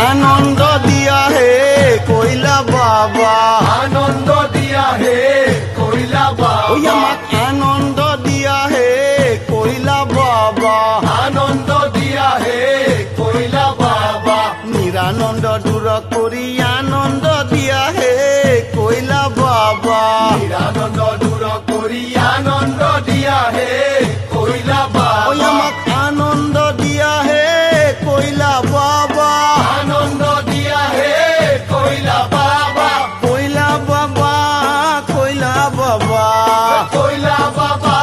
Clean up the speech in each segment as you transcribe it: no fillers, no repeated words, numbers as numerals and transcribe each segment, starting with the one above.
आनंद दिया है कोयला बाबा आनंद दिया है कोयला बाबा आनंद दिया है कोयला बाबा आनंद दिया है कोयला बाबा निरानंद दूर करी आनंद दिया है कोयला बाबा निरानंद दूर करी आनंद दिया है कोयला बाबा आनंद दिया है कोयला बाबा आनंद दिया है कोयला बाबा कोयला बाबा कोयला बाबा कोयला बाबा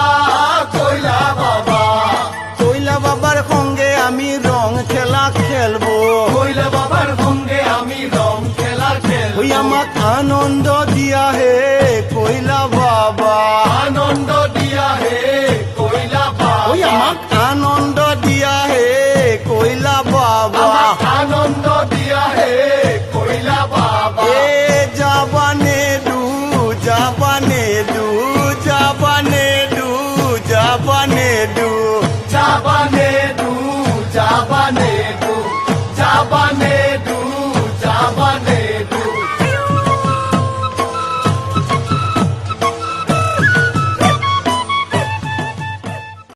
कोयला बाबा कोयला बाবার সঙ্গে আমি রং খেলা খেলবো कोयला बाबार সঙ্গে আমি রং খেলা খেলবো আমাক আনন্দ দিয়া হে কোয়লা